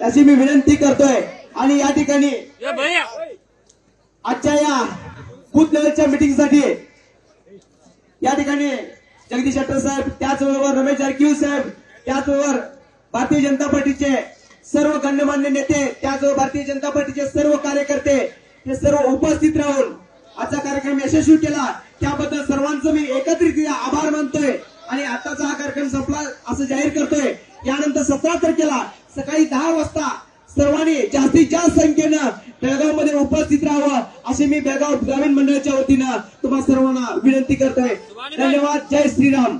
अशी मी विनंती करतोय। आणि या ठिकाणी आजच्या या बूथ लेवलच्या मीटिंगसाठी या ठिकाणी जगदीश शेट्टर साहेब, त्याचबरोबर रमेश जारकिहोली साहेब, त्याचबरोबर भारतीय जनता पार्टीचे सर्व गण्यमान्य नेते, त्याचबरोबर भारतीय जनता पार्टीचे सर्व कार्यकर्ते हे सर्व उपस्थित राहून आजचा कार्यक्रम यशस्वी केला, त्याबद्दल सर्वांचं मी एकत्रित आभार मानतोय। आणि आताचा हा कार्यक्रम संपला असं जाहीर करतोय। यानंतर 17 तारखेला सकाळी 10 वाजता सर्वांनी जास्तीत जास्त संख्येनं बेळगावमध्ये उपस्थित राहावं अशी मी बेळगाव ग्रामीण मंडळाच्या वतीनं तुम्हा सर्वांना विनंती करतोय। धन्यवाद। जय श्रीराम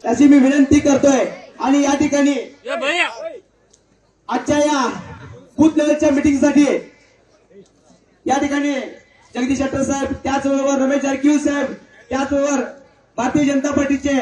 अशी मी विनंती करतोय। आणि या ठिकाणी आजच्या या बूथ लेवलच्या मीटिंगसाठी या ठिकाणी जगदीश शेट्टर साहेब, त्याचबरोबर रमेश जारकिहोली साहेब, त्याचबरोबर भारतीय जनता पार्टीचे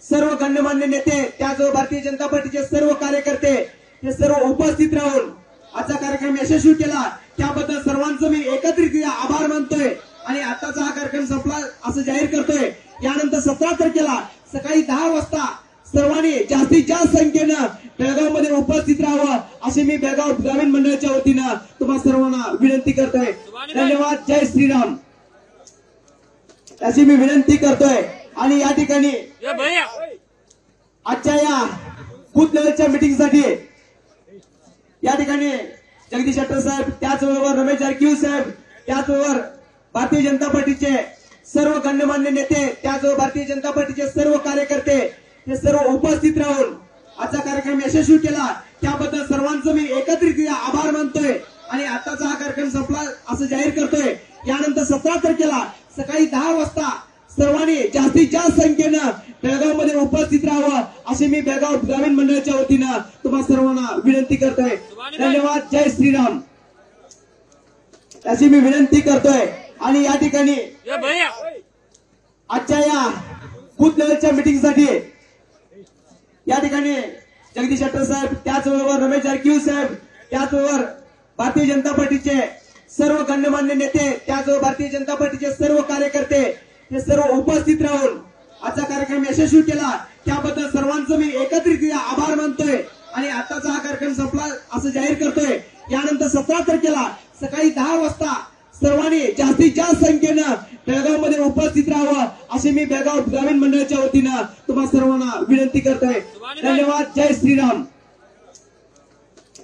सर्व गण्यमान्य नेते, त्याचबरोबर भारतीय जनता पार्टीचे सर्व कार्यकर्ते हे सर्व उपस्थित राहून आजचा कार्यक्रम यशस्वी केला, त्याबद्दल सर्वांचं मी एकत्रित आभार मानतोय। आणि आताचा हा कार्यक्रम संपला असं जाहीर करतोय। यानंतर 17 तारखेला सकाळी 10 वाजता सर्वांनी जास्तीत जास्त संख्येनं बेळगावमध्ये उपस्थित राहावं अशी मी बेळगाव ग्रामीण मंडळाच्या वतीनं तुम्हा सर्वांना विनंती करतोय। धन्यवाद। जय श्रीराम अशी मी विनंती करतोय। आणि या ठिकाणी आजच्या या बूथ लेवलच्या मीटिंगसाठी या ठिकाणी जगदीश शेट्टर साहेब, त्याचबरोबर रमेश जारकिहोली साहेब, त्याचबरोबर भारतीय जनता पार्टीचे सर्व गण्यमान्य नेते, त्याचबरोबर भारतीय जनता पार्टीचे सर्व कार्यकर्ते हे सर्व उपस्थित राहून आजचा कार्यक्रम यशस्वी केला, त्याबद्दल सर्वांचं मी एकत्रित आभार मानतोय। आणि आताचा हा कार्यक्रम संपला असं जाहीर करतोय। यानंतर 17 तारखेला सकाळी 10 वाजता सर्वांनी जास्तीत जास्त संख्येनं बेळगावमध्ये उपस्थित राहावं अशी मी बेळगाव ग्रामीण मंडळाच्या वतीनं तुम्हा सर्वांना विनंती करतोय। धन्यवाद। जय श्रीराम अशी मी विनंती करतोय। आणि या ठिकाणी आजच्या या बूथ लेवलच्या मीटिंगसाठी या ठिकाणी जगदीश शेट्टर साहेब, त्याचबरोबर रमेश जारकिहोली साहेब, त्याचबरोबर भारतीय जनता पार्टीचे सर्व गण्यमान्य नेते, त्याचबरोबर भारतीय जनता पार्टीचे सर्व कार्यकर्ते हे सर्व उपस्थित राहून आजचा कार्यक्रम यशस्वी केला, त्याबद्दल सर्वांचं मी एकत्रित आभार मानतोय। आणि आताचा हा कार्यक्रम संपला असं जाहीर करतोय। यानंतर 17 तारखेला सकाळी 10 वाजता सर्वांनी जास्तीत जास्त संख्येनं बेळगावमध्ये उपस्थित राहावं अशी मी बेळगाव ग्रामीण मंडळाच्या वतीनं तुम्हा सर्वांना विनंती करतोय। धन्यवाद। जय श्रीराम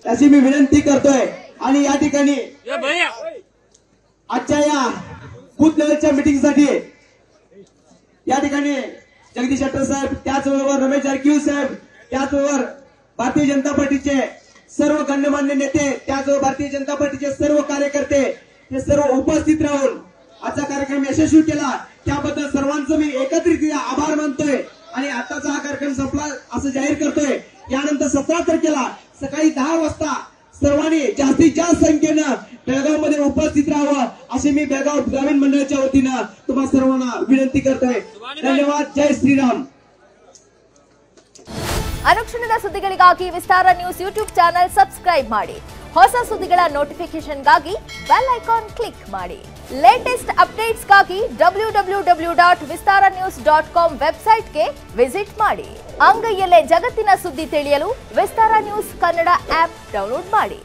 अशी मी विनंती करतोय। आणि या ठिकाणी आजच्या या बूथ लेवलच्या मीटिंगसाठी या ठिकाणी जगदीश शेट्टर साहेब, त्याचबरोबर रमेश जारकिहोली साहेब, त्याचबरोबर भारतीय जनता पार्टीचे सर्व गण्यमान्य नेते, त्याचबरोबर भारतीय जनता पार्टीचे सर्व कार्यकर्ते हे सर्व उपस्थित राहून आजचा कार्यक्रम यशस्वी केला, त्याबद्दल सर्वांचं मी एकत्रित आभार मानतोय। आणि आताचा हा कार्यक्रम संपला असं जाहीर करतोय। यानंतर 17 तारखेला सकाळी 10 वाजता सर्वांनी जास्तीत जास्त संख्येनं बेळगावमध्ये उपस्थित राहावं अशी मी बेळगाव ग्रामीण मंडळाच्या वतीनं तुम्हा सर्वांना विनंती करतोय। धन्यवाद। जय श्रीराम ಅನುಕ್ಷಣದ ಸುದ್ದಿಗಳಿಗಾಗಿ ವಿಸ್ತಾರ ನ್ಯೂಸ್ ಯೂಟ್ಯೂಬ್ ಚಾನೆಲ್ ಸಬ್ಸ್ಕ್ರೈಬ್ ಮಾಡಿ। ಹೊಸ ಸುದ್ದಿಗಳ ನೋಟಿಫಿಕೇಶನ್ಗಾಗಿ ಬೆಲ್ ಐಕಾನ್ ಕ್ಲಿಕ್ ಮಾಡಿ। ಲೇಟೆಸ್ಟ್ ಅಪ್ಡೇಟ್ಸ್ಗಾಗಿ www.vistaranews.com ವೆಬ್ಸೈಟ್ಗೆ ವಿಸಿಟ್ ಮಾಡಿ। ಅಂಗೈಯಲ್ಲೇ ಜಗತ್ತಿನ ಸುದ್ದಿ ತಿಳಿಯಲು ವಿಸ್ತಾರ ನ್ಯೂಸ್ ಕನ್ನಡ ಆಪ್ ಡೌನ್ಲೋಡ್ ಮಾಡಿ।